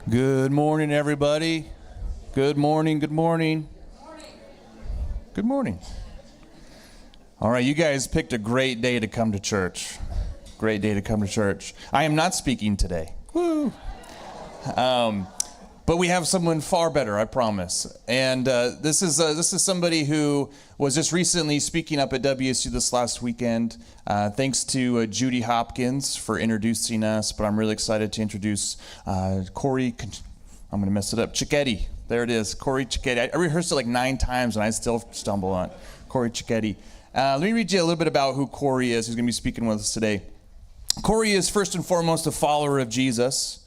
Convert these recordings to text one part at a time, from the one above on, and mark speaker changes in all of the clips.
Speaker 1: Good morning, everybody. Good morning, good morning. Good morning. All right, you guys picked a great day to come to church. Great day to come to church. I am not speaking today. Woo! But we have someone far better, I promise. And this is somebody who was just recently speaking up at WSU this last weekend. Thanks to Judy Hopkins for introducing us. But I'm really excited to introduce Corey. I'm going to mess it up. Ciocchetti. There it is. Corey Ciocchetti. I rehearsed it like 9 times and I still stumble on it. Corey Ciocchetti. Let me read you a little bit about who Corey is, who's going to be speaking with us today. Corey is first and foremost a follower of Jesus,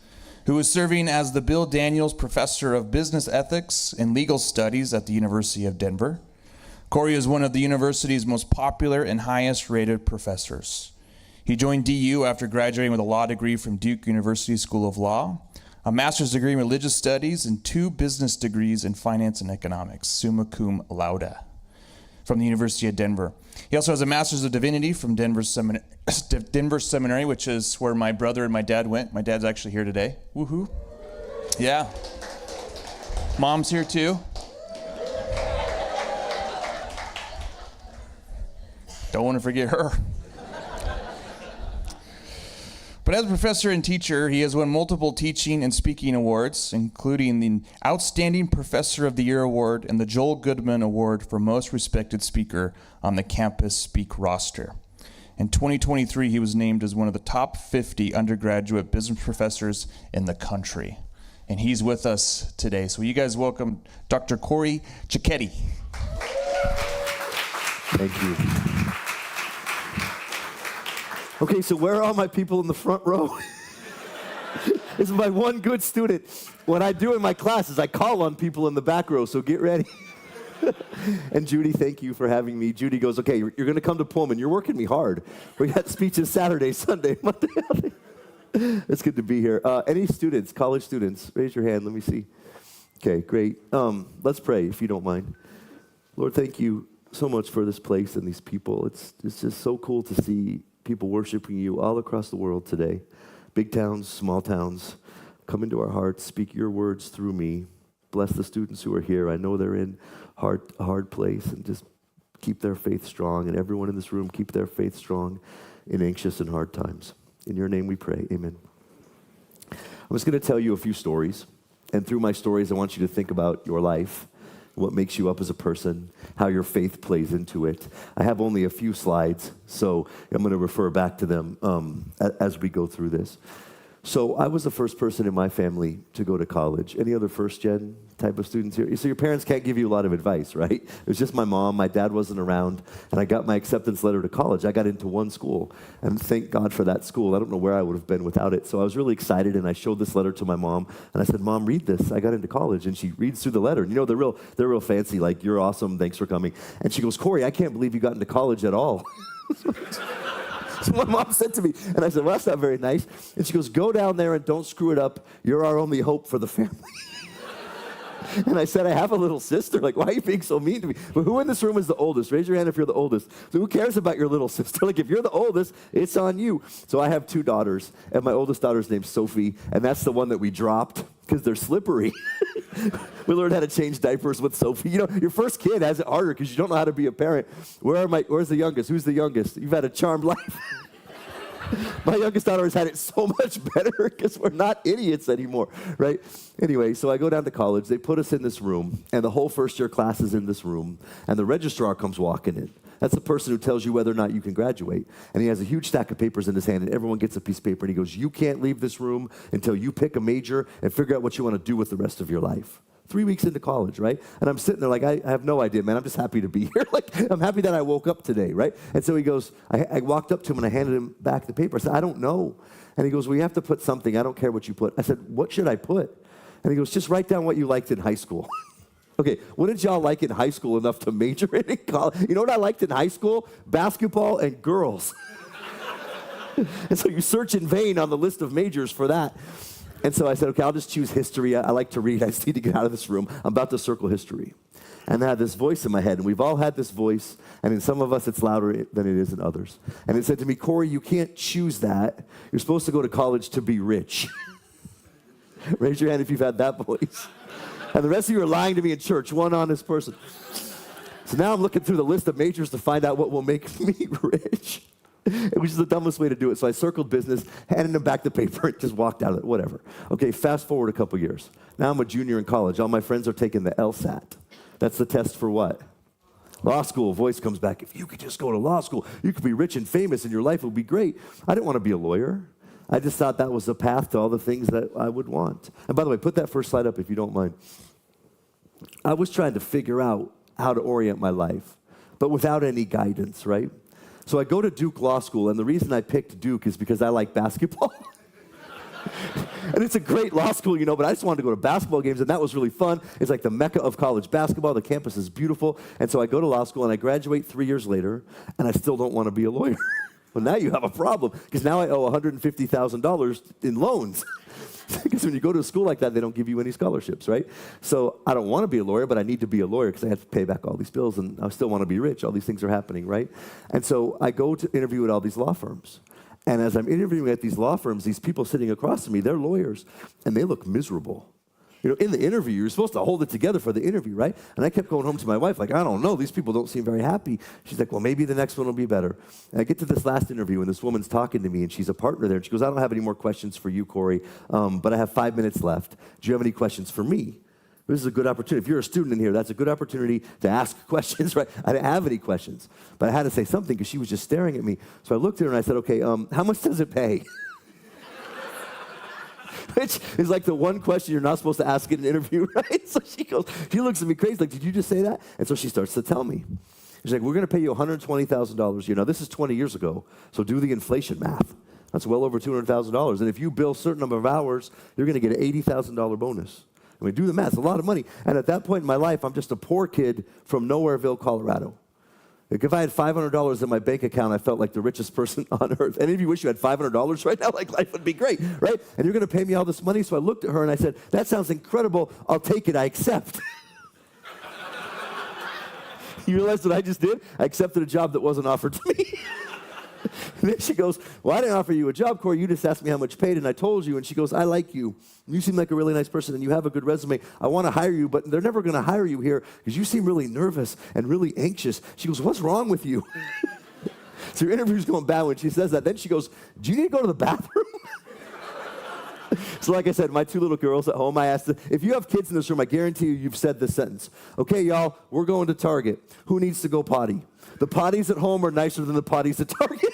Speaker 1: who is serving as the Bill Daniels Professor of Business Ethics and Legal Studies at the University of Denver. Corey is one of the university's most popular and highest rated professors. He joined DU after graduating with a law degree from Duke University School of Law, a master's degree in religious studies, and 2 business degrees in finance and economics, summa cum laude, from the University of Denver. He also has a Master of Divinity from Denver Seminary, which is where my brother and my dad went. My dad's actually here today. Woohoo. Yeah. Mom's here too. Don't want to forget her. But as a professor and teacher, he has won multiple teaching and speaking awards, including the Outstanding Professor of the Year Award and the Joel Goldman Award for Most Respected Speaker on the CAMPUSPEAK roster. In 2023, he was named as one of the top 50 undergraduate business professors in the country. And he's with us today. So you guys welcome Dr. Corey Ciocchetti.
Speaker 2: Thank you. Okay, so where are all my people in the front row? This is my one good student. What I do in my class is I call on people in the back row, so get ready. And Judy, thank you for having me. Judy goes, okay, you're going to come to Pullman. You're working me hard. We got speeches Saturday, Sunday, Monday. It's good to be here. Any students, college students, raise your hand. Let me see. Okay, great. Let's pray, if you don't mind. Lord, thank you so much for this place and these people. It's just so cool to see people worshiping you all across the world today. Big towns, small towns. Come into our hearts, speak your words through me. Bless the students who are here. I know they're in a hard place, and just keep their faith strong. And everyone in this room, keep their faith strong in anxious and hard times. In your name we pray, amen. I'm just going to tell you a few stories. And through my stories, I want you to think about your life, what makes you up as a person, how your faith plays into it. I have only a few slides, so I'm going to refer back to them as we go through this. So I was the first person in my family to go to college. Any other first-gen type of students here? So your parents can't give you a lot of advice, right? It was just my mom. My dad wasn't around, and I got my acceptance letter to college. I got into one school, and thank God for that school. I don't know where I would have been without it. So I was really excited, and I showed this letter to my mom, and I said, Mom, read this. I got into college. And she reads through the letter. And you know, they're real fancy, like, you're awesome, thanks for coming. And she goes, Corey, I can't believe you got into college at all. So my mom said to me, and I said, well, that's not very nice. And she goes, go down there and don't screw it up. You're our only hope for the family. And I said, I have a little sister. Like, why are you being so mean to me? But who in this room is the oldest? Raise your hand if you're the oldest. So who cares about your little sister? Like, if you're the oldest, it's on you. So I have 2 daughters, and my oldest daughter's named Sophie, and that's the one that we dropped because they're slippery. We learned how to change diapers with Sophie. You know, your first kid has it harder because you don't know how to be a parent. Where's the youngest? Who's the youngest? You've had a charmed life. My youngest daughter has had it so much better because we're not idiots anymore, right? Anyway, so I go down to college. They put us in this room, and the whole first-year class is in this room, and the registrar comes walking in. That's the person who tells you whether or not you can graduate. And he has a huge stack of papers in his hand, and everyone gets a piece of paper, and he goes, you can't leave this room until you pick a major and figure out what you want to do with the rest of your life. 3 weeks into college, right? And I'm sitting there like, I have no idea, man. I'm just happy to be here. Like, I'm happy that I woke up today, right? And so he goes, I walked up to him and I handed him back the paper. I said, I don't know. And he goes, well, you have to put something. I don't care what you put. I said, what should I put? And he goes, just write down what you liked in high school. Okay, what did y'all like in high school enough to major in college? You know what I liked in high school? Basketball and girls. And so you search in vain on the list of majors for that. And so I said, okay, I'll just choose history. I like to read. I just need to get out of this room. I'm about to circle history. And I had this voice in my head, and we've all had this voice, and in some of us it's louder than it is in others. And it said to me, Corey, you can't choose that. You're supposed to go to college to be rich. Raise your hand if you've had that voice. And the rest of you are lying to me in church, one honest person. So now I'm looking through the list of majors to find out what will make me rich, which is the dumbest way to do it. So I circled business, handed him back the paper, and just walked out of it, whatever. Okay, fast forward a couple years. Now I'm a junior in college. All my friends are taking the LSAT. That's the test for what? Law school. Voice comes back. If you could just go to law school, you could be rich and famous, and your life would be great. I didn't want to be a lawyer. I just thought that was the path to all the things that I would want. And by the way, put that first slide up if you don't mind. I was trying to figure out how to orient my life, but without any guidance, right? So I go to Duke Law School, and the reason I picked Duke is because I like basketball. And it's a great law school, you know, but I just wanted to go to basketball games, and that was really fun. It's like the mecca of college basketball. The campus is beautiful. And so I go to law school, and I graduate 3 years later, and I still don't want to be a lawyer. Well, now you have a problem, because now I owe $150,000 in loans. Because when you go to a school like that, they don't give you any scholarships, right? So I don't want to be a lawyer, but I need to be a lawyer because I have to pay back all these bills, and I still want to be rich. All these things are happening, right? And so I go to interview at all these law firms. And as I'm interviewing at these law firms, these people sitting across from me, they're lawyers, and they look miserable. You know, in the interview, you're supposed to hold it together for the interview, right? And I kept going home to my wife, like, I don't know, these people don't seem very happy. She's like, well, maybe the next one will be better. And I get to this last interview, and this woman's talking to me, and she's a partner there. And she goes, I don't have any more questions for you, Corey, but I have 5 minutes left. Do you have any questions for me? This is a good opportunity. If you're a student in here, that's a good opportunity to ask questions, right? I didn't have any questions, but I had to say something because she was just staring at me. So I looked at her and I said, okay, how much does it pay? Which is like the one question you're not supposed to ask in an interview, right? So she looks at me crazy, like, did you just say that? And so she starts to tell me. She's like, we're going to pay you $120,000 a year. Now, this is 20 years ago, so do the inflation math. That's well over $200,000. And if you bill a certain number of hours, you're going to get an $80,000 bonus. I mean, do the math. It's a lot of money. And at that point in my life, I'm just a poor kid from Nowhereville, Colorado. Like if I had $500 in my bank account, I felt like the richest person on earth. Any of you wish you had $500 right now? Like life would be great, right? And you're going to pay me all this money? So I looked at her and I said, that sounds incredible. I'll take it. I accept. You realize what I just did? I accepted a job that wasn't offered to me. And then she goes, well, I didn't offer you a job, Corey. You just asked me how much paid, and I told you. And she goes, I like you. You seem like a really nice person, and you have a good resume. I want to hire you, but they're never going to hire you here because you seem really nervous and really anxious. She goes, what's wrong with you? So your interview's going bad when she says that. Then she goes, do you need to go to the bathroom? So like I said, my 2 little girls at home, I asked them, if you have kids in this room, I guarantee you've said this sentence. Okay, y'all, we're going to Target. Who needs to go potty? The potties at home are nicer than the potties at Target.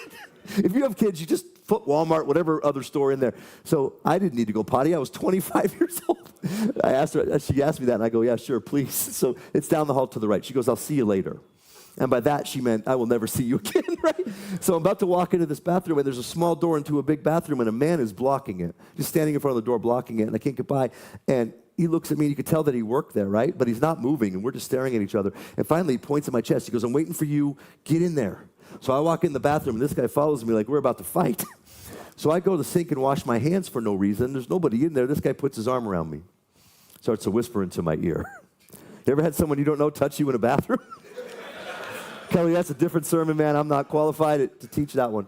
Speaker 2: If you have kids, you just put Walmart, whatever other store in there. So I didn't need to go potty. I was 25 years old. I asked her, she asked me that, and I go, yeah, sure, please. So it's down the hall to the right. She goes, I'll see you later. And by that, she meant, I will never see you again, right? So I'm about to walk into this bathroom, and there's a small door into a big bathroom, and a man is blocking it, just standing in front of the door blocking it, and I can't get by. And he looks at me, and you could tell that he worked there, right? But he's not moving, and we're just staring at each other. And finally, he points at my chest. He goes, I'm waiting for you. Get in there. So I walk in the bathroom, and this guy follows me like we're about to fight. So I go to the sink and wash my hands for no reason. There's nobody in there. This guy puts his arm around me, starts to whisper into my ear. You ever had someone you don't know touch you in a bathroom? Kelly, that's a different sermon, man. I'm not qualified to teach that one.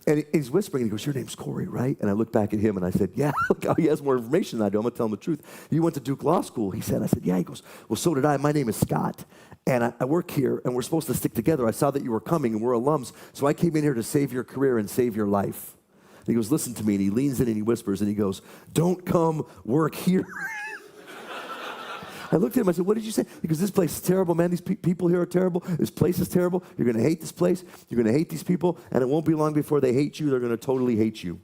Speaker 2: And he's whispering, and he goes, your name's Corey, right? And I look back at him, and I said, yeah. Look how he has more information than I do. I'm going to tell him the truth. You went to Duke Law School, he said. I said, yeah. He goes, well, so did I. My name is Scott, and I work here, and we're supposed to stick together. I saw that you were coming, and we're alums, so I came in here to save your career and save your life. And he goes, listen to me, and he leans in, and he whispers, and he goes, don't come work here. I looked at him, I said, what did you say? Because this place is terrible, man. These people here are terrible. This place is terrible. You're going to hate this place. You're going to hate these people, and it won't be long before they hate you. They're going to totally hate you.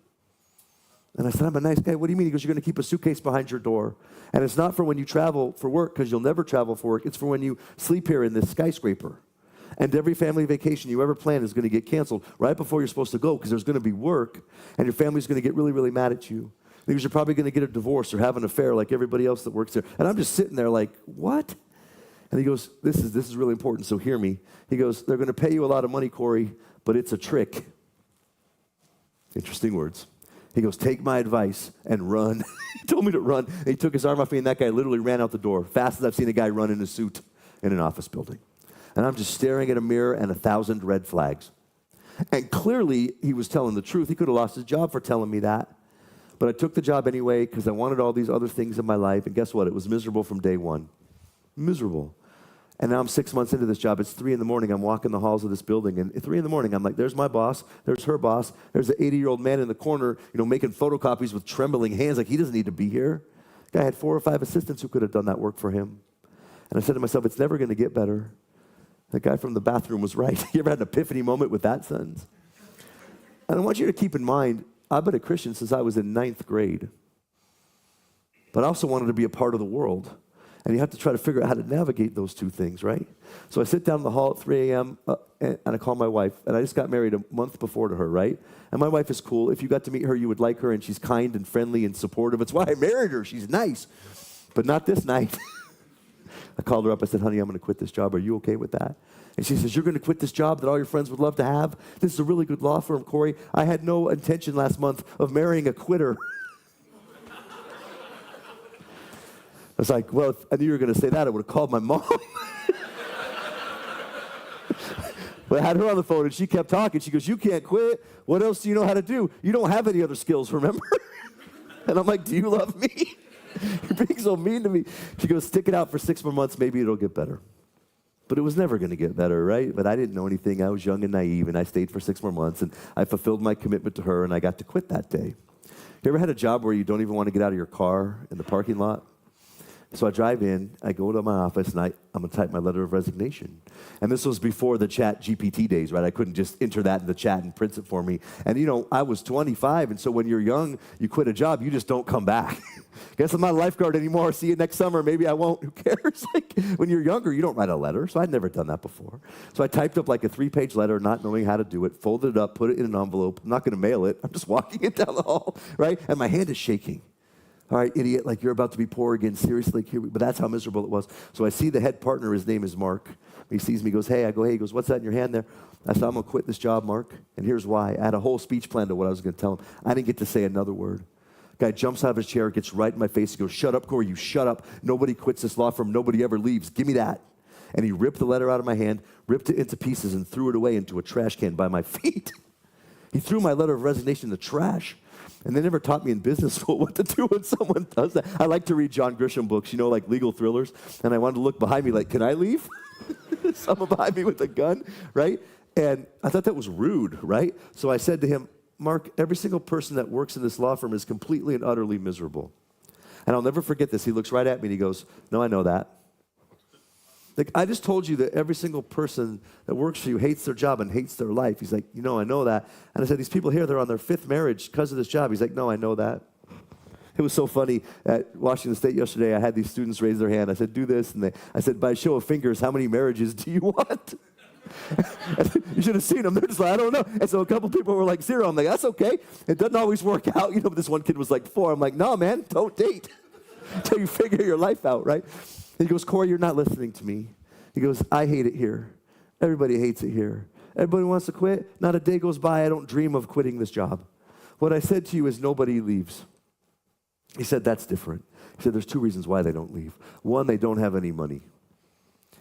Speaker 2: And I said, I'm a nice guy. What do you mean? He goes, you're going to keep a suitcase behind your door. And it's not for when you travel for work, because you'll never travel for work. It's for when you sleep here in this skyscraper. And every family vacation you ever plan is going to get canceled right before you're supposed to go, because there's going to be work, and your family's going to get really, really mad at you. Because you're probably going to get a divorce or have an affair like everybody else that works there. And I'm just sitting there like, what? And he goes, this is really important, so hear me. He goes, they're going to pay you a lot of money, Corey, but it's a trick. Interesting words. He goes, take my advice and run. He told me to run. And he took his arm off me, and that guy literally ran out the door, fast as I've seen a guy run in a suit in an office building. And I'm just staring at a mirror and 1,000 red flags. And clearly, he was telling the truth. He could have lost his job for telling me that. But I took the job anyway because I wanted all these other things in my life. And guess what? It was miserable from day one. Miserable. And now I'm 6 months into this job. It's 3 in the morning. I'm walking the halls of this building. And at 3 in the morning, I'm like, there's my boss. There's her boss. There's an 80-year-old man in the corner, making photocopies with trembling hands. Like, he doesn't need to be here. The guy had 4 or 5 assistants who could have done that work for him. And I said to myself, it's never going to get better. The guy from the bathroom was right. You ever had an epiphany moment with that sentence? And I want you to keep in mind, I've been a Christian since I was in 9th grade. But I also wanted to be a part of the world. And you have to try to figure out how to navigate those two things, right? So I sit down in the hall at 3 a.m. And I call my wife. And I just got married a month before to her, right? And my wife is cool. If you got to meet her, you would like her. And she's kind and friendly and supportive. It's why I married her. She's nice. But not this night. I called her up. I said, honey, I'm going to quit this job. Are you okay with that? And she says, you're going to quit this job that all your friends would love to have? This is a really good law firm, Corey. I had no intention last month of marrying a quitter. I was like, well, if I knew you were going to say that, I would have called my mom. But I had her on the phone, and she kept talking. She goes, you can't quit. What else do you know how to do? You don't have any other skills, remember? And I'm like, do you love me? You're being so mean to me. She goes, stick it out for 6 more months. Maybe it'll get better. But it was never going to get better, right? But I didn't know anything. I was young and naive, and I stayed for 6 more months, and I fulfilled my commitment to her, and I got to quit that day. You ever had a job where you don't even want to get out of your car in the parking lot? So I drive in, I go to my office, and I'm going to type my letter of resignation. And this was before the chat GPT days, right? I couldn't just enter that in the chat and print it for me. And, I was 25, and so when you're young, you quit a job, you just don't come back. Guess I'm not a lifeguard anymore. See you next summer. Maybe I won't. Who cares? Like, when you're younger, you don't write a letter. So I'd never done that before. So I typed up like a 3-page letter, not knowing how to do it, folded it up, put it in an envelope. I'm not going to mail it. I'm just walking it down the hall, right? And my hand is shaking. All right, idiot, like you're about to be poor again. Seriously, but that's how miserable it was. So I see the head partner. His name is Mark. He sees me, goes, hey. I go, hey. He goes, what's that in your hand there? I said, I'm going to quit this job, Mark. And here's why. I had a whole speech plan to what I was going to tell him. I didn't get to say another word. Guy jumps out of his chair, gets right in my face. He goes, shut up, Corey, you shut up. Nobody quits this law firm. Nobody ever leaves. Give me that. And he ripped the letter out of my hand, ripped it into pieces, and threw it away into a trash can by my feet. He threw my letter of resignation in the trash. And they never taught me in business school what to do when someone does that. I like to read John Grisham books, like legal thrillers. And I wanted to look behind me like, can I leave? Someone behind me with a gun, right? And I thought that was rude, right? So I said to him, Mark, every single person that works in this law firm is completely and utterly miserable. And I'll never forget this. He looks right at me and he goes, no, I know that. Like, I just told you that every single person that works for you hates their job and hates their life. He's like, I know that. And I said, these people here, they're on their 5th marriage because of this job. He's like, no, I know that. It was so funny. At Washington State yesterday, I had these students raise their hand. I said, do this. And I said, by show of fingers, how many marriages do you want? You should have seen them. They're just like, I don't know. And so a couple people were like 0. I'm like, that's okay. It doesn't always work out. This one kid was like 4. I'm like, no, man, don't date until you figure your life out, right? He goes, Corey, you're not listening to me. He goes, I hate it here. Everybody hates it here. Everybody wants to quit. Not a day goes by I don't dream of quitting this job. What I said to you is nobody leaves. He said, that's different. He said, there's 2 reasons why they don't leave. 1, they don't have any money.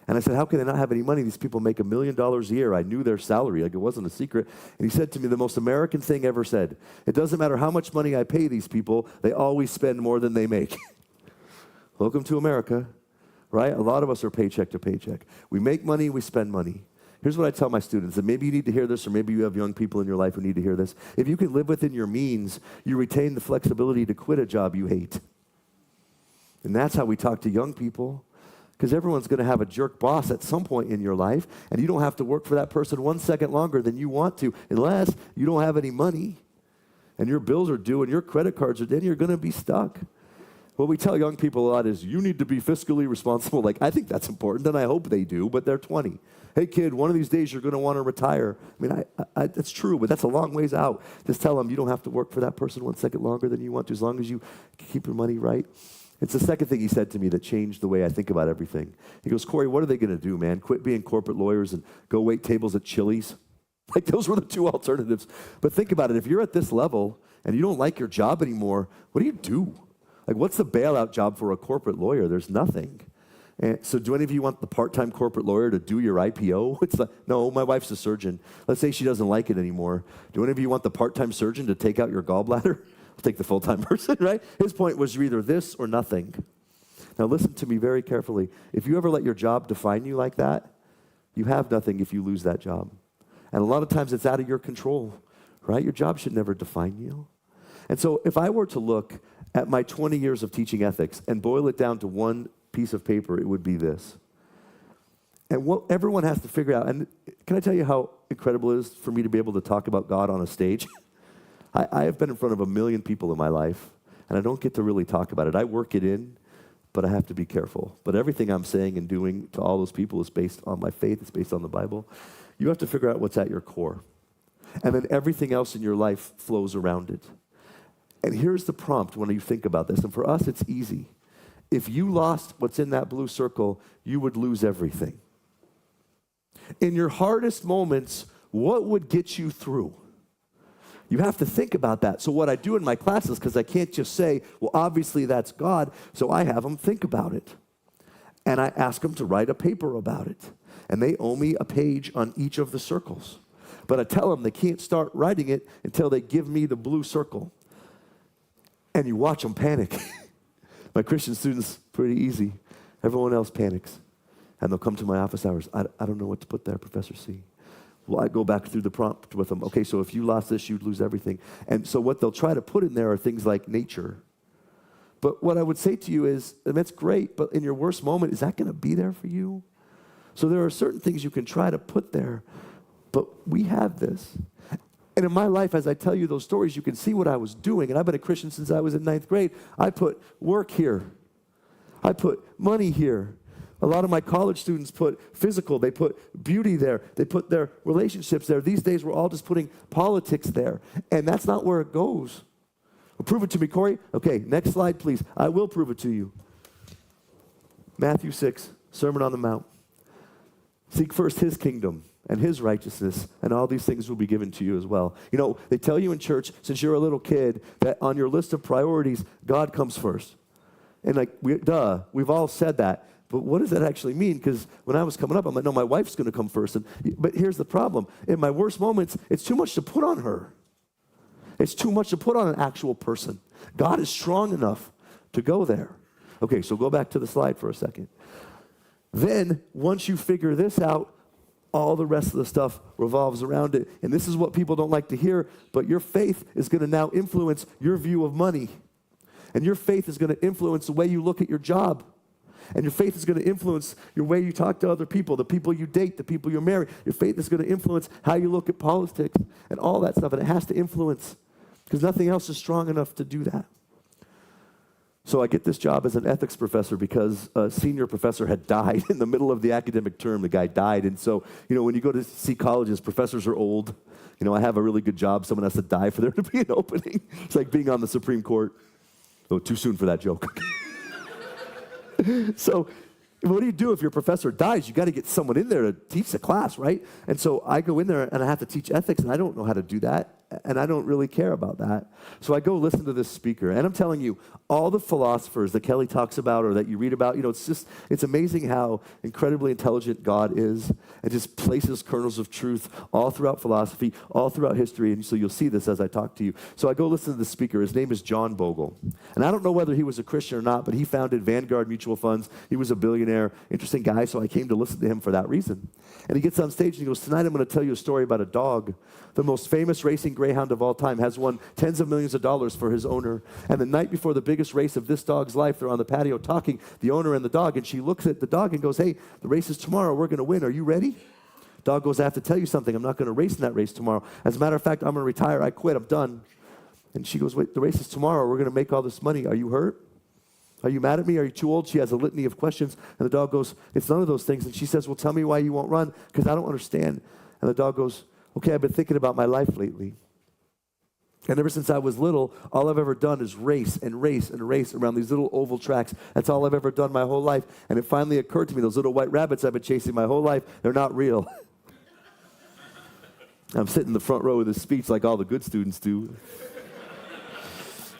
Speaker 2: And I said, how can they not have any money? These people make $1 million a year. I knew their salary, like it wasn't a secret. And he said to me the most American thing ever said. It doesn't matter how much money I pay these people, they always spend more than they make. Welcome to America, right? A lot of us are paycheck to paycheck. We make money, we spend money. Here's what I tell my students, and maybe you need to hear this, or maybe you have young people in your life who need to hear this. If you can live within your means, you retain the flexibility to quit a job you hate. And that's how we talk to young people. Because everyone's going to have a jerk boss at some point in your life, and you don't have to work for that person 1 second longer than you want to, unless you don't have any money, and your bills are due, and your credit cards are due, and you're going to be stuck. What we tell young people a lot is, you need to be fiscally responsible. Like, I think that's important, and I hope they do, but they're 20. Hey, kid, one of these days you're going to want to retire. I mean, that's true, but that's a long ways out. Just tell them you don't have to work for that person 1 second longer than you want to, as long as you keep your money right. It's the second thing he said to me that changed the way I think about everything. He goes, Corey, what are they going to do, man? Quit being corporate lawyers and go wait tables at Chili's? Like, those were the 2 alternatives. But think about it. If you're at this level and you don't like your job anymore, what do you do? Like, what's the bailout job for a corporate lawyer? There's nothing. And so do any of you want the part-time corporate lawyer to do your IPO? It's like, no, my wife's a surgeon. Let's say she doesn't like it anymore. Do any of you want the part-time surgeon to take out your gallbladder? I'll take the full-time person, right? His point was you're either this or nothing. Now listen to me very carefully. If you ever let your job define you like that, you have nothing if you lose that job. And a lot of times it's out of your control, right? Your job should never define you. And so if I were to look at my 20 years of teaching ethics and boil it down to one piece of paper, it would be this. And what everyone has to figure out, and can I tell you how incredible it is for me to be able to talk about God on a stage? I have been in front of 1 million people in my life, and I don't get to really talk about it. I work it in, but I have to be careful. But everything I'm saying and doing to all those people is based on my faith. It's based on the Bible. You have to figure out what's at your core. And then everything else in your life flows around it. And here's the prompt when you think about this. And for us, it's easy. If you lost what's in that blue circle, you would lose everything. In your hardest moments, what would get you through? You have to think about that. So what I do in my classes, because I can't just say, well, obviously that's God, so I have them think about it. And I ask them to write a paper about it. And they owe me a page on each of the circles. But I tell them they can't start writing it until they give me the blue circle. And you watch them panic. My Christian students, pretty easy. Everyone else panics. And they'll come to my office hours. I don't know what to put there, Professor C. Well, I go back through the prompt with them. Okay, so if you lost this, you'd lose everything. And so what they'll try to put in there are things like nature. But what I would say to you is, and that's great, but in your worst moment, is that going to be there for you? So there are certain things you can try to put there, but we have this. And in my life, as I tell you those stories, you can see what I was doing. And I've been a Christian since I was in 9th grade. I put work here. I put money here. A lot of my college students put physical, they put beauty there, they put their relationships there. These days, we're all just putting politics there, and that's not where it goes. Well, prove it to me, Corey. Okay, next slide, please. I will prove it to you. Matthew 6, Sermon on the Mount. Seek first his kingdom and his righteousness, and all these things will be given to you as well. You know, they tell you in church, since you're a little kid, that on your list of priorities, God comes first. And like, we've all said that. But what does that actually mean? Because when I was coming up, I'm like, no, my wife's going to come first. But here's the problem. In my worst moments, it's too much to put on her. It's too much to put on an actual person. God is strong enough to go there. Okay, so go back to the slide for a second. Then, once you figure this out, all the rest of the stuff revolves around it. And this is what people don't like to hear, but your faith is going to now influence your view of money. And your faith is going to influence the way you look at your job. And your faith is going to influence your way you talk to other people, the people you date, the people you marry. Your faith is going to influence how you look at politics and all that stuff. And it has to influence because nothing else is strong enough to do that. So I get this job as an ethics professor because a senior professor had died in the middle of the academic term. The guy died. And so, you know, when you go to see colleges, professors are old. You know, I have a really good job. Someone has to die for there to be an opening. It's like being on the Supreme Court. Oh, too soon for that joke. So what do you do if your professor dies? You got to get someone in there to teach the class, right? And so I go in there and I have to teach ethics, and I don't know how to do that, and I don't really care about that. So I go listen to this speaker, and I'm telling you, all the philosophers that Kelly talks about or that you read about, you know, it's amazing how incredibly intelligent God is and just places kernels of truth all throughout philosophy, all throughout history, and so you'll see this as I talk to you. So I go listen to the speaker. His name is John Bogle, and I don't know whether he was a Christian or not, but he founded Vanguard Mutual Funds. He was a billionaire, interesting guy, so I came to listen to him for that reason. And he gets on stage and he goes, tonight I'm going to tell you a story about a dog. The most famous racing greyhound of all time has won tens of millions of dollars for his owner. And the night before the biggest race of this dog's life, they're on the patio talking, the owner and the dog, and she looks at the dog and goes, hey, the race is tomorrow. We're going to win. Are you ready? Dog goes, I have to tell you something. I'm not going to race in that race tomorrow. As a matter of fact, I'm going to retire. I quit. I'm done. And she goes, wait, the race is tomorrow. We're going to make all this money. Are you hurt? Are you mad at me? Are you too old? She has a litany of questions. And the dog goes, it's none of those things. And she says, well, tell me why you won't run, because I don't understand. And the dog goes, okay, I've been thinking about my life lately. And ever since I was little, all I've ever done is race and race and race around these little oval tracks. That's all I've ever done my whole life. And it finally occurred to me, those little white rabbits I've been chasing my whole life, they're not real. I'm sitting in the front row of this speech like all the good students do.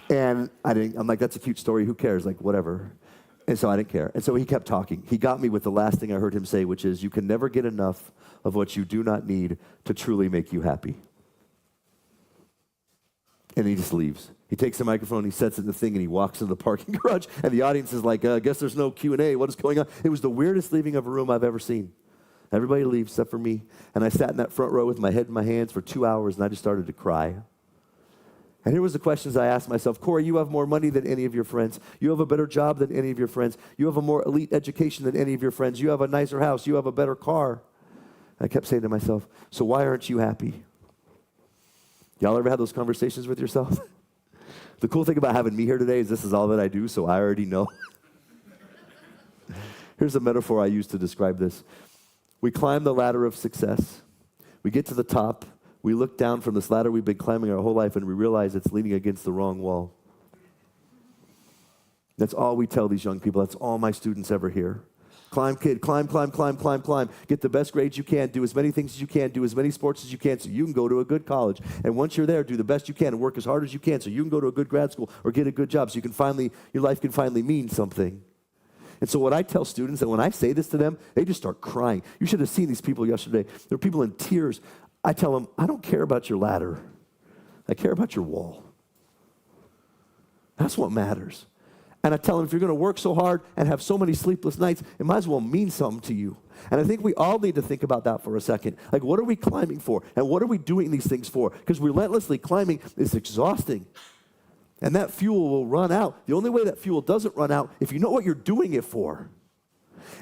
Speaker 2: And I'm like, that's a cute story. Who cares? Like, whatever. And so I didn't care. And so he kept talking. He got me with the last thing I heard him say, which is, you can never get enough of what you do not need to truly make you happy. And he just leaves. He takes the microphone, he sets it in the thing, and he walks into the parking garage, and the audience is like, I guess there's no Q&A. What is going on? It was the weirdest leaving of a room I've ever seen. Everybody leaves except for me, and I sat in that front row with my head in my hands for 2 hours, and I just started to cry. And here was the questions I asked myself. Corey, you have more money than any of your friends. You have a better job than any of your friends. You have a more elite education than any of your friends. You have a nicer house. You have a better car. I kept saying to myself, so why aren't you happy? Y'all ever had those conversations with yourself? The cool thing about having me here today is this is all that I do, so I already know. Here's a metaphor I use to describe this. We climb the ladder of success. We get to the top. We look down from this ladder we've been climbing our whole life, and we realize it's leaning against the wrong wall. That's all we tell these young people. That's all my students ever hear. Climb, kid, climb, climb, climb, climb, climb. Get the best grades you can, do as many things as you can, do as many sports as you can so you can go to a good college. And once you're there, do the best you can and work as hard as you can so you can go to a good grad school or get a good job so you can finally, your life can finally mean something. And so what I tell students, and when I say this to them, they just start crying. You should have seen these people yesterday. There were people in tears. I tell them, I don't care about your ladder. I care about your wall. That's what matters. And I tell them, if you're going to work so hard and have so many sleepless nights, it might as well mean something to you. And I think we all need to think about that for a second. Like, what are we climbing for? And what are we doing these things for? Because relentlessly climbing is exhausting. And that fuel will run out. The only way that fuel doesn't run out, if you know what you're doing it for.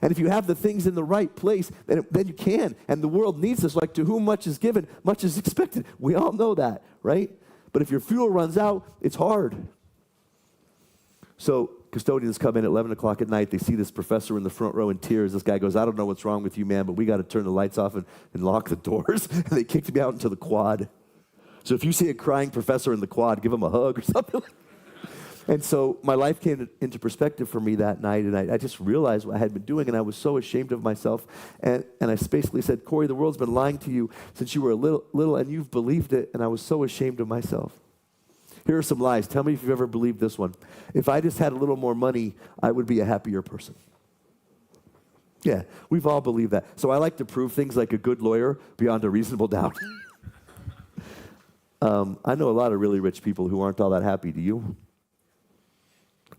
Speaker 2: And if you have the things in the right place, then you can. And the world needs this. Like, to whom much is given, much is expected. We all know that, right? But if your fuel runs out, it's hard. So custodians come in at 11 o'clock at night. They see this professor in the front row in tears. This guy goes, I don't know what's wrong with you, man, but we got to turn the lights off and lock the doors. And they kicked me out into the quad. So if you see a crying professor in the quad, give him a hug or something. And so my life came into perspective for me that night, and I just realized what I had been doing, and I was so ashamed of myself. And I basically said, Corey, the world's been lying to you since you were a little, and you've believed it, and I was so ashamed of myself. Here are some lies. Tell me if you've ever believed this one. If I just had a little more money, I would be a happier person. Yeah, we've all believed that. So I like to prove things like a good lawyer beyond a reasonable doubt. I know a lot of really rich people who aren't all that happy. Do you?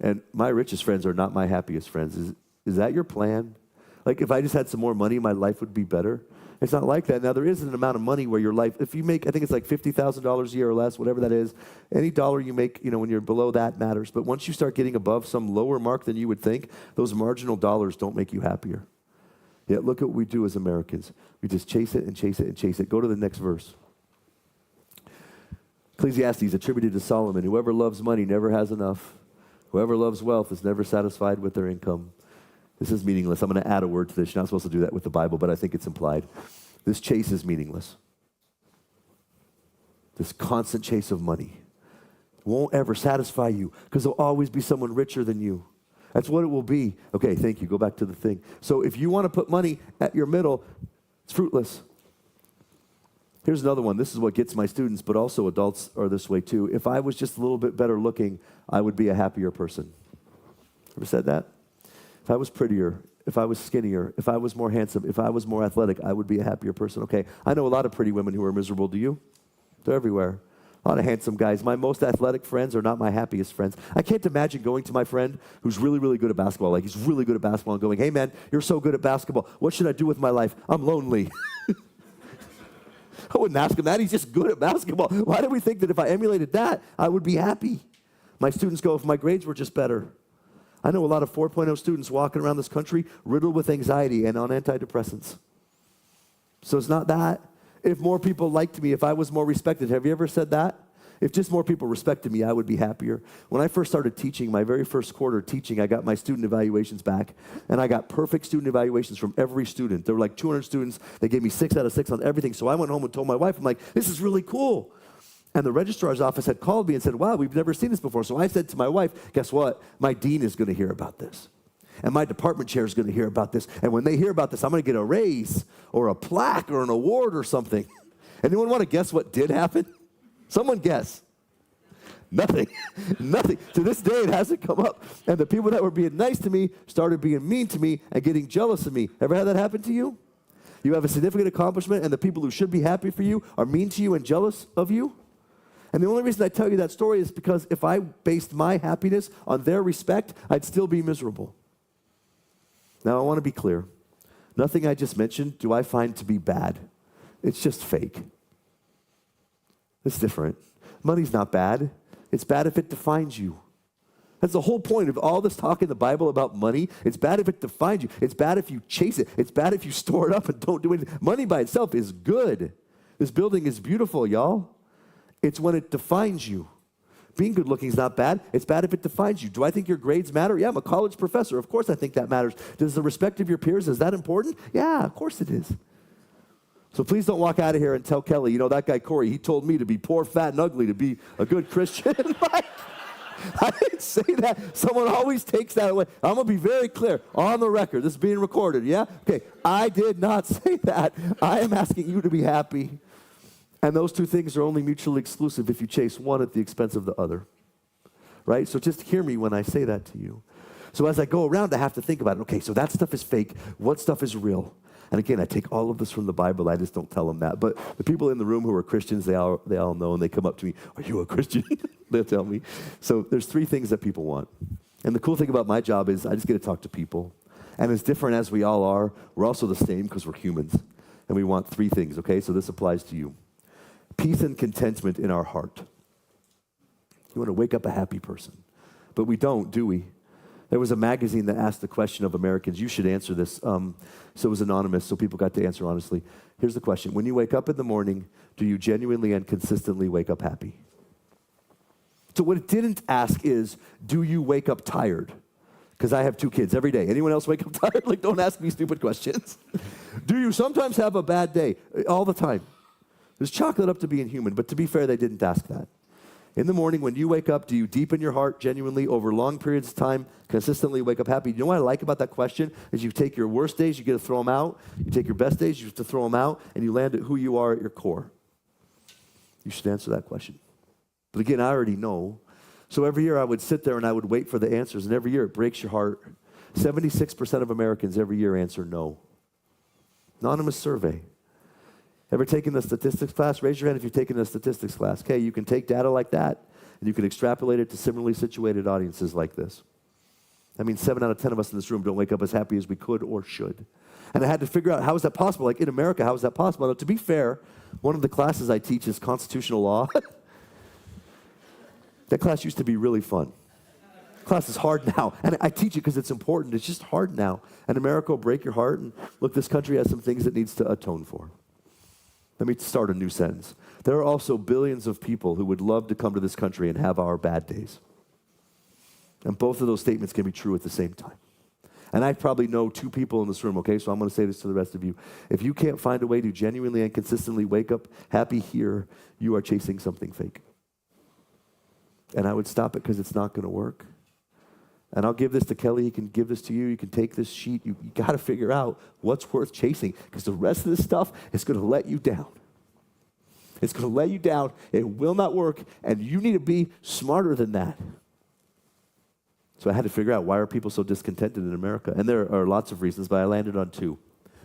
Speaker 2: And my richest friends are not my happiest friends. Is that your plan? Like, if I just had some more money, my life would be better? It's not like that. Now, there is an amount of money where your life, if you make, I think it's like $50,000 a year or less, whatever that is, any dollar you make, when you're below that matters. But once you start getting above some lower mark than you would think, those marginal dollars don't make you happier. Yet look at what we do as Americans. We just chase it and chase it and chase it. Go to the next verse. Ecclesiastes attributed to Solomon, whoever loves money never has enough. Whoever loves wealth is never satisfied with their income. This is meaningless. I'm going to add a word to this. You're not supposed to do that with the Bible, but I think it's implied. This chase is meaningless. This constant chase of money won't ever satisfy you because there'll always be someone richer than you. That's what it will be. Okay, thank you. Go back to the thing. So if you want to put money at your middle, it's fruitless. Here's another one. This is what gets my students, but also adults are this way too. If I was just a little bit better looking, I would be a happier person. Ever said that? If I was prettier, if I was skinnier, if I was more handsome, if I was more athletic, I would be a happier person. Okay, I know a lot of pretty women who are miserable. Do you? They're everywhere. A lot of handsome guys. My most athletic friends are not my happiest friends. I can't imagine going to my friend who's really, really good at basketball. Like, he's really good at basketball and going, hey, man, you're so good at basketball. What should I do with my life? I'm lonely. I wouldn't ask him that. He's just good at basketball. Why do we think that if I emulated that, I would be happy? My students go, if my grades were just better. I know a lot of 4.0 students walking around this country riddled with anxiety and on antidepressants. So it's not that. If more people liked me, if I was more respected. Have you ever said that? If just more people respected me, I would be happier. When I first started teaching, my very first quarter teaching, I got my student evaluations back, and I got perfect student evaluations from every student. There were like 200 students. They gave me 6 out of 6 on everything. So I went home and told my wife, I'm like, this is really cool. And the registrar's office had called me and said, wow, we've never seen this before. So I said to my wife, guess what? My dean is going to hear about this. And my department chair is going to hear about this. And when they hear about this, I'm going to get a raise or a plaque or an award or something. Anyone want to guess what did happen? Someone guess. Nothing. Nothing. To this day, it hasn't come up. And the people that were being nice to me started being mean to me and getting jealous of me. Ever had that happen to you? You have a significant accomplishment, and the people who should be happy for you are mean to you and jealous of you? And the only reason I tell you that story is because if I based my happiness on their respect, I'd still be miserable. Now, I want to be clear. Nothing I just mentioned do I find to be bad. It's just fake. It's different. Money's not bad. It's bad if it defines you. That's the whole point of all this talk in the Bible about money. It's bad if it defines you. It's bad if you chase it. It's bad if you store it up and don't do anything. Money by itself is good. This building is beautiful, y'all. It's when it defines you. Being good looking is not bad. It's bad if it defines you. Do I think your grades matter? Yeah, I'm a college professor. Of course I think that matters. Does the respect of your peers, is that important? Yeah, of course it is. So please don't walk out of here and tell Kelly, you know, that guy Corey, he told me to be poor, fat, and ugly to be a good Christian. I didn't say that. Someone always takes that away. I'm going to be very clear on the record. This is being recorded, yeah? Okay, I did not say that. I am asking you to be happy. And those two things are only mutually exclusive if you chase one at the expense of the other, right? So just hear me when I say that to you. So as I go around, I have to think about it. Okay, so that stuff is fake. What stuff is real? And again, I take all of this from the Bible. I just don't tell them that. But the people in the room who are Christians, they all know, and they come up to me, are you a Christian? They'll tell me. So there's three things that people want. And the cool thing about my job is I just get to talk to people. And as different as we all are, we're also the same because we're humans. And we want three things, okay? So this applies to you. Peace and contentment in our heart. You want to wake up a happy person. But we don't, do we? There was a magazine that asked the question of Americans. You should answer this. So it was anonymous, so people got to answer honestly. Here's the question. When you wake up in the morning, do you genuinely and consistently wake up happy? So what it didn't ask is, do you wake up tired? Because I have two kids every day. Anyone else wake up tired? Like, don't ask me stupid questions. Do you sometimes have a bad day? All the time. There's chocolate up to being human, but to be fair, they didn't ask that. In the morning, when you wake up, do you deepen your heart genuinely over long periods of time, consistently wake up happy? You know what I like about that question is you take your worst days, you get to throw them out. You take your best days, you get to throw them out, and you land at who you are at your core. You should answer that question. But again, I already know. So every year I would sit there and I would wait for the answers, and every year it breaks your heart. 76% of Americans every year answer no. Anonymous survey. Ever taken the statistics class? Raise your hand if you've taken a statistics class. Okay, you can take data like that, and you can extrapolate it to similarly situated audiences like this. That means 7 out of 10 of us in this room don't wake up as happy as we could or should. And I had to figure out, how is that possible? Like in America, how is that possible? Now, to be fair, one of the classes I teach is constitutional law. That class used to be really fun. Class is hard now, and I teach it because it's important. It's just hard now. And America will break your heart, and look, this country has some things it needs to atone for. Let me start a new sentence. There are also billions of people who would love to come to this country and have our bad days. And both of those statements can be true at the same time. And I probably know two people in this room, okay, so I'm going to say this to the rest of you. If you can't find a way to genuinely and consistently wake up happy here, you are chasing something fake. And I would stop it because it's not going to work. And I'll give this to Kelly. He can give this to you. You can take this sheet. You got to figure out what's worth chasing because the rest of this stuff is going to let you down. It's going to let you down. It will not work, and you need to be smarter than that. So I had to figure out, why are people so discontented in America? And there are lots of reasons, but I landed on two.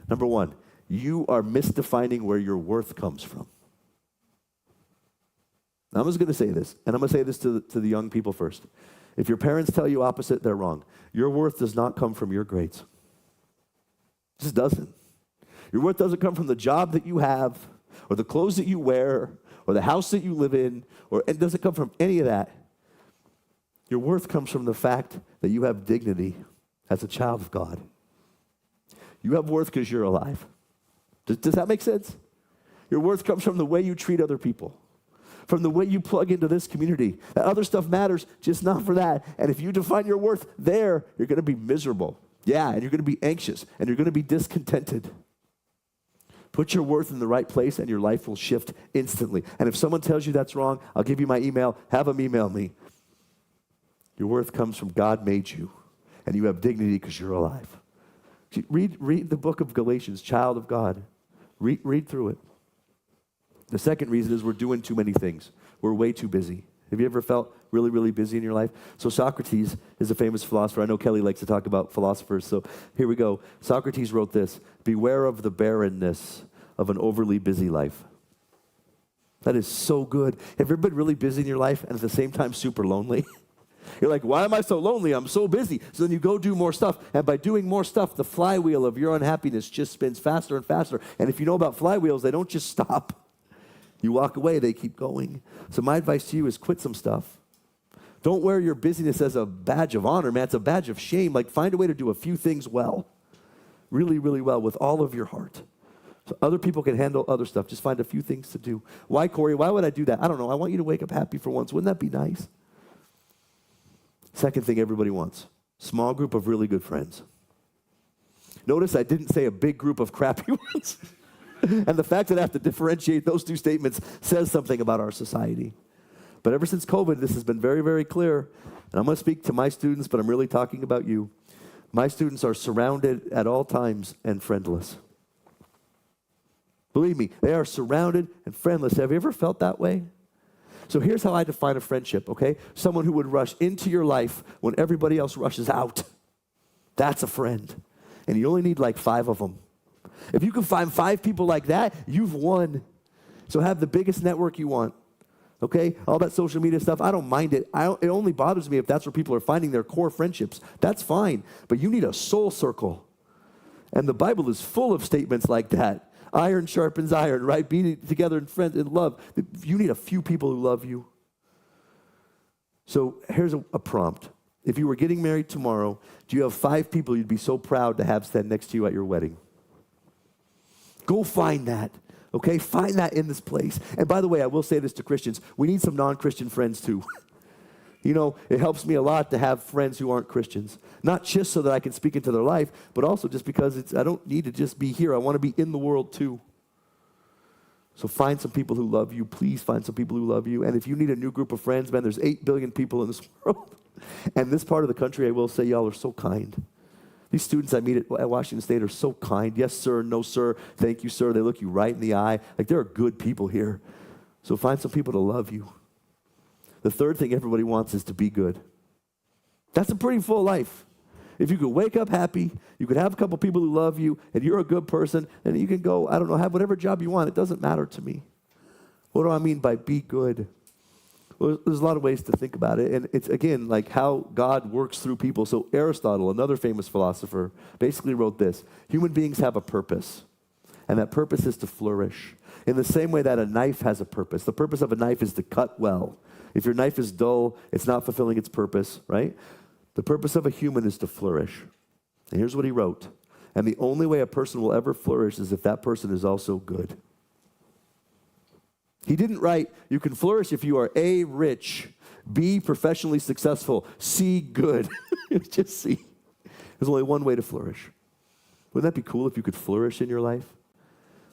Speaker 2: Number one, you are misdefining where your worth comes from. Now, I'm just going to say this, and I'm going to say this to the young people first. If your parents tell you opposite, they're wrong. Your worth does not come from your grades. It just doesn't. Your worth doesn't come from the job that you have, or the clothes that you wear, or the house that you live in, or it doesn't come from any of that. Your worth comes from the fact that you have dignity as a child of God. You have worth because you're alive. Does that make sense? Your worth comes from the way you treat other people, from the way you plug into this community. That other stuff matters, just not for that. And if you define your worth there, you're going to be miserable. Yeah, and you're going to be anxious, and you're going to be discontented. Put your worth in the right place, and your life will shift instantly. And if someone tells you that's wrong, I'll give you my email. Have them email me. Your worth comes from God made you, and you have dignity because you're alive. Read the book of Galatians, child of God. Read through it. The second reason is we're doing too many things. We're way too busy. Have you ever felt really, really busy in your life? So Socrates is a famous philosopher. I know Kelly likes to talk about philosophers, so here we go. Socrates wrote this: beware of the barrenness of an overly busy life. That is so good. Have you ever been really busy in your life and at the same time super lonely? You're like, why am I so lonely? I'm so busy. So then you go do more stuff. And by doing more stuff, the flywheel of your unhappiness just spins faster and faster. And if you know about flywheels, they don't just stop. You walk away, they keep going. So my advice to you is quit some stuff. Don't wear your busyness as a badge of honor, man. It's a badge of shame. Like, find a way to do a few things well. Really, really well with all of your heart. So other people can handle other stuff. Just find a few things to do. Why, Corey? Why would I do that? I don't know. I want you to wake up happy for once. Wouldn't that be nice? Second thing everybody wants, small group of really good friends. Notice I didn't say a big group of crappy ones. And the fact that I have to differentiate those two statements says something about our society. But ever since COVID, this has been very, very clear. And I'm going to speak to my students, but I'm really talking about you. My students are surrounded at all times and friendless. Believe me, they are surrounded and friendless. Have you ever felt that way? So here's how I define a friendship, okay? Someone who would rush into your life when everybody else rushes out. That's a friend. And you only need like 5 of them. If you can find 5 people like that, you've won. So have the biggest network you want, okay? All that social media stuff, I don't mind it. It only bothers me if that's where people are finding their core friendships. That's fine. But you need a soul circle. And the Bible is full of statements like that. Iron sharpens iron, right? Being together in friends in love. You need a few people who love you. So here's a prompt. If you were getting married tomorrow, do you have 5 people you'd be so proud to have stand next to you at your wedding? Go find that, okay? Find that in this place. And by the way, I will say this to Christians. We need some non-Christian friends too. You know, it helps me a lot to have friends who aren't Christians. Not just so that I can speak into their life, but also just because I don't need to just be here. I want to be in the world too. So find some people who love you. Please find some people who love you. And if you need a new group of friends, man, there's 8 billion people in this world. And this part of the country, I will say, y'all are so kind. These students I meet at Washington State are so kind. Yes, sir. No, sir. Thank you, sir. They look you right in the eye. Like, there are good people here. So find some people to love you. The third thing everybody wants is to be good. That's a pretty full life. If you could wake up happy, you could have a couple people who love you, and you're a good person, and you can go, I don't know, have whatever job you want. It doesn't matter to me. What do I mean by be good? Well, there's a lot of ways to think about it, and it's, again, like how God works through people. So Aristotle, another famous philosopher, basically wrote this: human beings have a purpose, and that purpose is to flourish. In the same way that a knife has a purpose. The purpose of a knife is to cut well. If your knife is dull, it's not fulfilling its purpose, right? The purpose of a human is to flourish. And here's what he wrote: and the only way a person will ever flourish is if that person is also good. He didn't write, you can flourish if you are A, rich, B, professionally successful, C, good. Just C. There's only one way to flourish. Wouldn't that be cool if you could flourish in your life?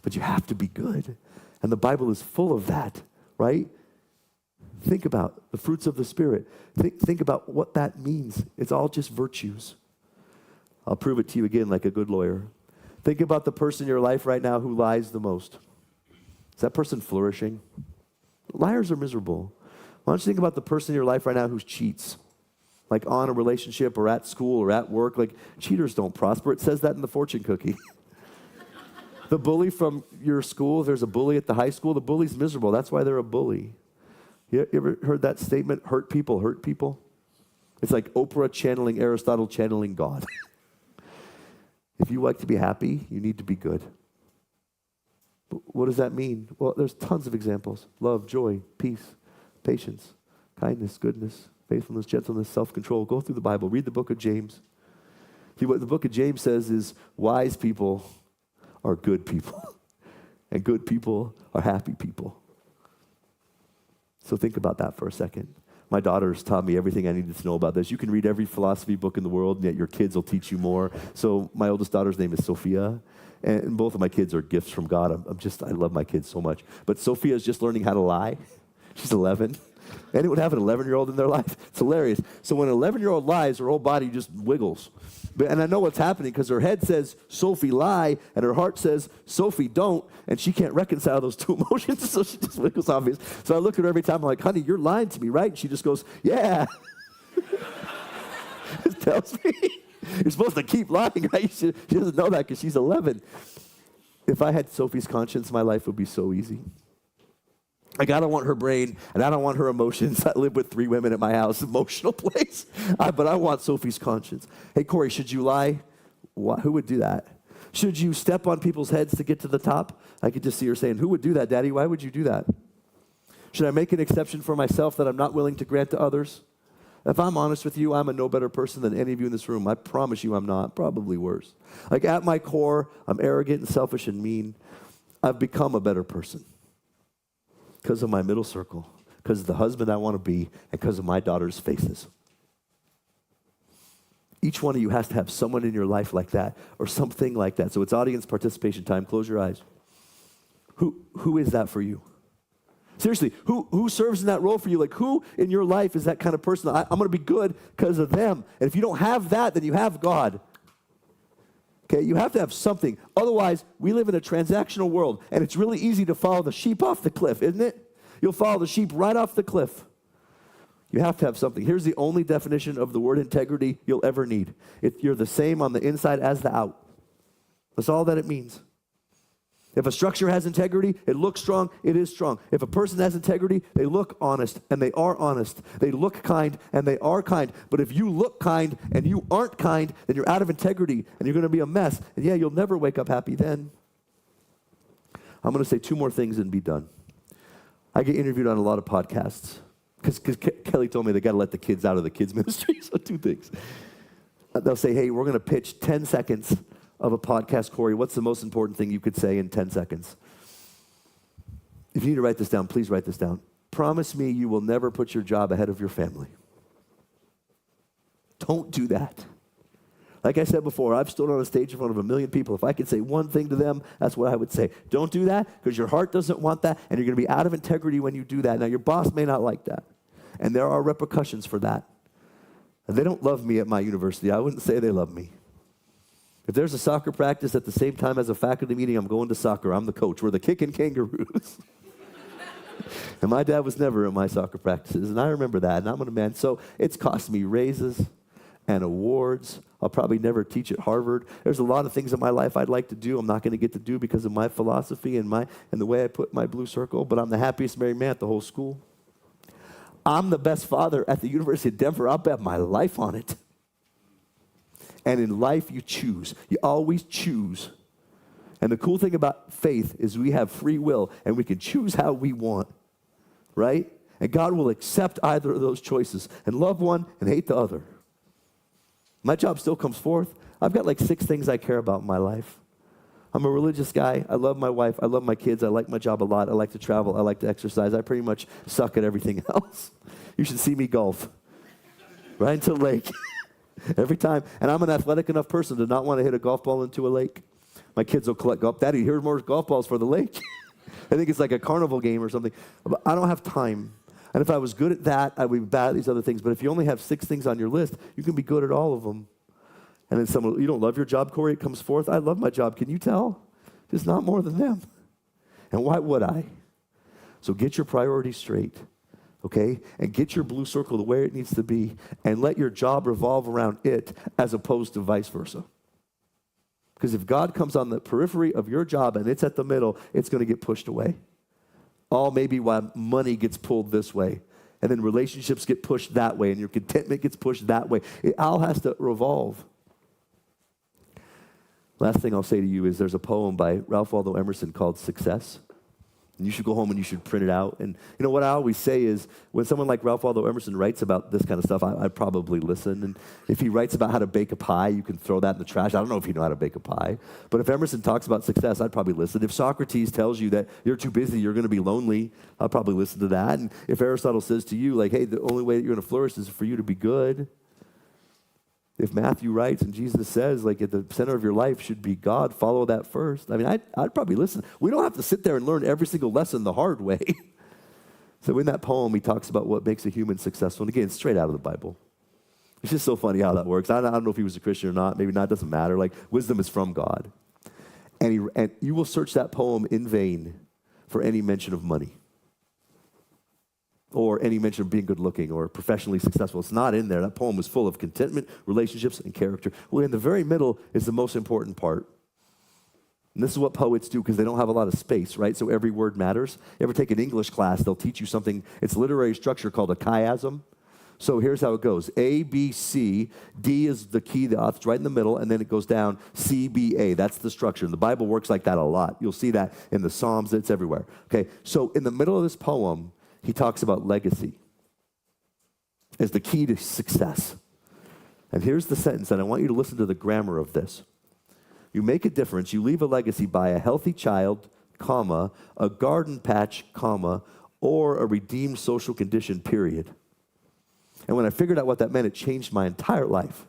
Speaker 2: But you have to be good. And the Bible is full of that, right? Think about the fruits of the Spirit. Think about what that means. It's all just virtues. I'll prove it to you again like a good lawyer. Think about the person in your life right now who lies the most. Is that person flourishing? Liars are miserable. Why don't you think about the person in your life right now who cheats? Like on a relationship or at school or at work. Like, cheaters don't prosper. It says that in the fortune cookie. The bully from your school, if there's a bully at the high school, the bully's miserable. That's why they're a bully. You ever heard that statement? Hurt people hurt people? It's like Oprah channeling Aristotle channeling God. If you like to be happy, you need to be good. But what does that mean? Well, there's tons of examples. Love, joy, peace, patience, kindness, goodness, faithfulness, gentleness, self-control. Go through the Bible. Read the book of James. See, what the book of James says is wise people are good people. And good people are happy people. So think about that for a second. My daughters taught me everything I needed to know about this. You can read every philosophy book in the world, and yet your kids will teach you more. So my oldest daughter's name is Sophia, and both of my kids are gifts from God. I love my kids so much. But Sophia is just learning how to lie. She's 11. Anyone have an 11-year-old in their life? It's hilarious. So when an 11-year-old lies, her whole body just wiggles. And I know what's happening because her head says, Sophie, lie, and her heart says, Sophie, don't, and she can't reconcile those two emotions, so she just wiggles obvious. So I look at her every time, I'm like, honey, you're lying to me, right? And she just goes, yeah. It tells me, you're supposed to keep lying, right? She doesn't know that because she's 11. If I had Sophie's conscience, my life would be so easy. Like, I don't want her brain, and I don't want her emotions. I live with 3 women at my house, emotional place. But I want Sophie's conscience. Hey, Corey, should you lie? Who would do that? Should you step on people's heads to get to the top? I could just see her saying, who would do that, Daddy? Why would you do that? Should I make an exception for myself that I'm not willing to grant to others? If I'm honest with you, I'm a no better person than any of you in this room. I promise you I'm not, probably worse. Like, at my core, I'm arrogant and selfish and mean. I've become a better person because of my middle circle, because of the husband I want to be, and because of my daughter's faces. Each one of you has to have someone in your life like that or something like that. So it's audience participation time. Close your eyes. Who is that for you? Seriously, who serves in that role for you? Like, who in your life is that kind of person? I'm going to be good because of them. And if you don't have that, then you have God. Okay, you have to have something. Otherwise, we live in a transactional world, and it's really easy to follow the sheep off the cliff, isn't it? You'll follow the sheep right off the cliff. You have to have something. Here's the only definition of the word integrity you'll ever need. You're the same on the inside as the out. That's all that it means. If a structure has integrity, it looks strong, it is strong. If a person has integrity, they look honest, and they are honest. They look kind, and they are kind. But if you look kind and you aren't kind, then you're out of integrity, and you're going to be a mess. And yeah, you'll never wake up happy then. I'm going to say 2 more things and be done. I get interviewed on a lot of podcasts, because Kelly told me they got to let the kids out of the kids ministry, so 2 things. They'll say, hey, we're going to pitch 10 seconds of a podcast. Corey, what's the most important thing you could say in 10 seconds? If you need to write this down, please write this down. Promise me you will never put your job ahead of your family. Don't do that. Like I said before, I've stood on a stage in front of 1 million people. If I could say one thing to them, that's what I would say. Don't do that, because your heart doesn't want that, and you're going to be out of integrity when you do that. Now, your boss may not like that, and there are repercussions for that. And they don't love me at my university. I wouldn't say they love me. If there's a soccer practice at the same time as a faculty meeting, I'm going to soccer. I'm the coach. We're the kicking kangaroos. And my dad was never at my soccer practices, and I remember that, and I'm a man. So it's cost me raises and awards. I'll probably never teach at Harvard. There's a lot of things in my life I'd like to do I'm not going to get to do because of my philosophy and the way I put my blue circle, but I'm the happiest married man at the whole school. I'm the best father at the University of Denver. I'll bet my life on it. And in life, you choose. You always choose. And the cool thing about faith is we have free will, and we can choose how we want, right? And God will accept either of those choices and love one and hate the other. My job still comes forth. I've got like 6 things I care about in my life. I'm a religious guy. I love my wife. I love my kids. I like my job a lot. I like to travel. I like to exercise. I pretty much suck at everything else. You should see me golf. Right into the lake. Every time. And I'm an athletic enough person to not want to hit a golf ball into a lake. My kids will collect golf. Daddy, here's more golf balls for the lake. I think it's like a carnival game or something. But I don't have time. And if I was good at that, I would be bad at these other things. But if you only have 6 things on your list, you can be good at all of them. And then someone, you don't love your job, Corey? It comes forth. I love my job. Can you tell? Just not more than them. And why would I? So get your priorities straight. Okay? And get your blue circle the way it needs to be, and let your job revolve around it as opposed to vice versa. Because if God comes on the periphery of your job and it's at the middle, it's going to get pushed away. All maybe why money gets pulled this way, and then relationships get pushed that way, and your contentment gets pushed that way. It all has to revolve. Last thing I'll say to you is there's a poem by Ralph Waldo Emerson called Success. And you should go home and you should print it out. And you know what I always say is when someone like Ralph Waldo Emerson writes about this kind of stuff, I'd probably listen. And if he writes about how to bake a pie, you can throw that in the trash. I don't know if you know how to bake a pie. But if Emerson talks about success, I'd probably listen. If Socrates tells you that you're too busy, you're going to be lonely, I'll probably listen to that. And if Aristotle says to you, like, hey, the only way that you're going to flourish is for you to be good. If Matthew writes and Jesus says, like, at the center of your life should be God, follow that first. I mean, I'd probably listen. We don't have to sit there and learn every single lesson the hard way. So in that poem, he talks about what makes a human successful. And again, straight out of the Bible. It's just so funny how that works. I don't know if he was a Christian or not. Maybe not. It doesn't matter. Like, wisdom is from God. And you will search that poem in vain for any mention of money, or any mention of being good looking or professionally successful. It's not in there. That poem was full of contentment, relationships, and character. Well, in the very middle is the most important part. And this is what poets do because they don't have a lot of space, right? So every word matters. You ever take an English class, they'll teach you something. It's literary structure called a chiasm. So here's how it goes. A, B, C. D is the key, it's right in the middle, and then it goes down C, B, A. That's the structure. And the Bible works like that a lot. You'll see that in the Psalms. It's everywhere. Okay, so in the middle of this poem, he talks about legacy as the key to success. And here's the sentence, and I want you to listen to the grammar of this. You make a difference. You leave a legacy by a healthy child, comma, a garden patch, comma, or a redeemed social condition, period. And when I figured out what that meant, it changed my entire life.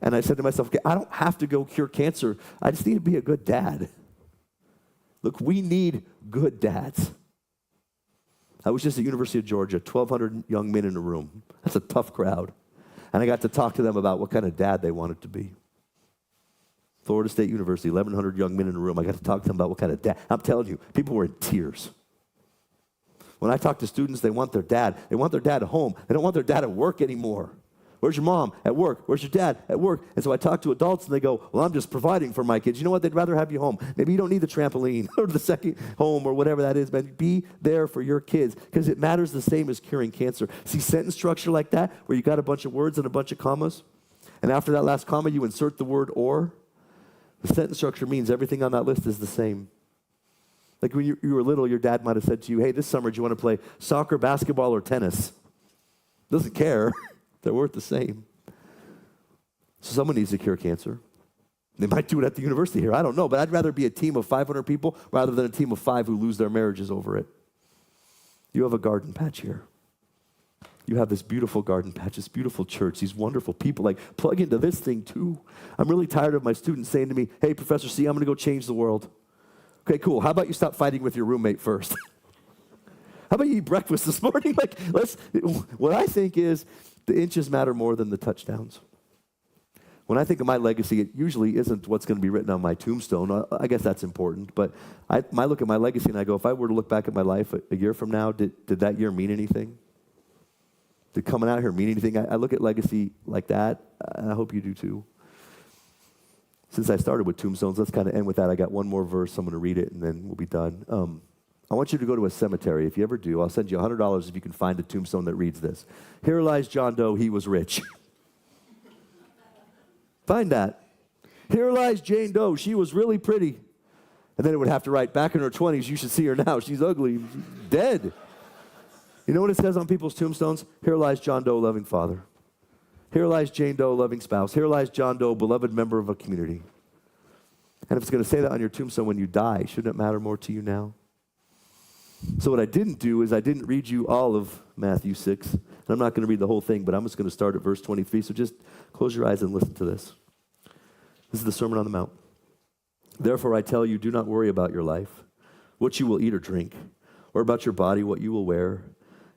Speaker 2: And I said to myself, okay, I don't have to go cure cancer. I just need to be a good dad. Look, we need good dads. I was just at University of Georgia, 1,200 young men in a room. That's a tough crowd. And I got to talk to them about what kind of dad they wanted to be. Florida State University, 1,100 young men in a room. I got to talk to them about what kind of dad. I'm telling you, people were in tears. When I talk to students, they want their dad. They want their dad at home. They don't want their dad at work anymore. Where's your mom? At work. Where's your dad? At work. And so I talk to adults and they go, well, I'm just providing for my kids. You know what? They'd rather have you home. Maybe you don't need the trampoline or the second home or whatever that is, but be there for your kids because it matters the same as curing cancer. See sentence structure like that where you got a bunch of words and a bunch of commas, and after that last comma you insert the word or. The sentence structure means everything on that list is the same. Like when you were little, your dad might have said to you, hey, this summer, do you want to play soccer, basketball, or tennis? Doesn't care. They're worth the same. So someone needs to cure cancer. They might do it at the university here. I don't know, but I'd rather be a team of 500 people rather than a team of 5 who lose their marriages over it. You have a garden patch here. You have this beautiful garden patch, this beautiful church, these wonderful people. Like, plug into this thing too. I'm really tired of my students saying to me, hey, Professor C, I'm going to go change the world. Okay, cool. How about you stop fighting with your roommate first? How about you eat breakfast this morning? What I think is the inches matter more than the touchdowns. When I think of my legacy, it usually isn't what's going to be written on my tombstone. I guess that's important, but I look at my legacy and I go, if I were to look back at my life a year from now, did that year mean anything? Did coming out here mean anything? I look at legacy like that, and I hope you do too. Since I started with tombstones, let's kind of end with that. I got one more verse. I'm going to read it, and then we'll be done. I want you to go to a cemetery. If you ever do, I'll send you $100 if you can find a tombstone that reads this. Here lies John Doe, he was rich. Find that. Here lies Jane Doe, she was really pretty. And then it would have to write, back in her 20s, you should see her now. She's ugly, dead. You know what it says on people's tombstones? Here lies John Doe, loving father. Here lies Jane Doe, loving spouse. Here lies John Doe, beloved member of a community. And if it's going to say that on your tombstone when you die, shouldn't it matter more to you now? So what I didn't do is I didn't read you all of Matthew 6. And I'm not going to read the whole thing, but I'm just going to start at verse 23. So just close your eyes and listen to this. This is the Sermon on the Mount. Therefore I tell you, do not worry about your life, what you will eat or drink, or about your body, what you will wear.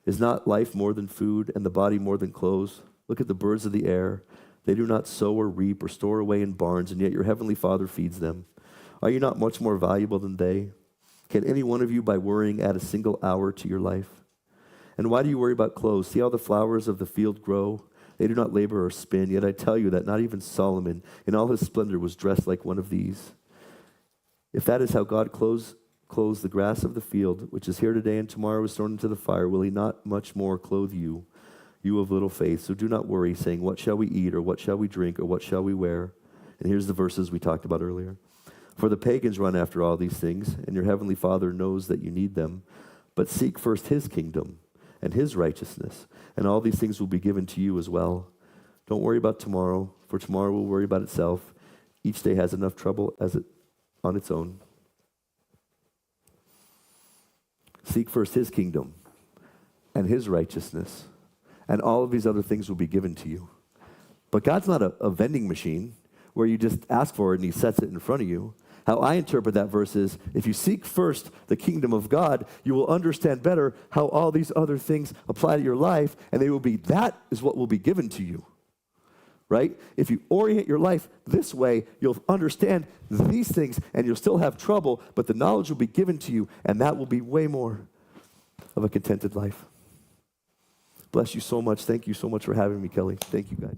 Speaker 2: Is not life more than food, and the body more than clothes? Look at the birds of the air. They do not sow or reap or store away in barns, and yet your heavenly Father feeds them. Are you not much more valuable than they? Can any one of you, by worrying, add a single hour to your life? And why do you worry about clothes? See how the flowers of the field grow? They do not labor or spin, yet I tell you that not even Solomon in all his splendor was dressed like one of these. If that is how God clothes the grass of the field, which is here today and tomorrow is thrown into the fire, will he not much more clothe you, you of little faith? So do not worry, saying, what shall we eat, or what shall we drink, or what shall we wear? And here's the verses we talked about earlier. For the pagans run after all these things, and your heavenly Father knows that you need them. But seek first his kingdom and his righteousness, and all these things will be given to you as well. Don't worry about tomorrow, for tomorrow will worry about itself. Each day has enough trouble on its own. Seek first his kingdom and his righteousness, and all of these other things will be given to you. But God's not a vending machine where you just ask for it and he sets it in front of you. How I interpret that verse is, if you seek first the kingdom of God, you will understand better how all these other things apply to your life, and that is what will be given to you. Right? If you orient your life this way, you'll understand these things, and you'll still have trouble, but the knowledge will be given to you, and that will be way more of a contented life. Bless you so much. Thank you so much for having me, Kelly. Thank you, guys.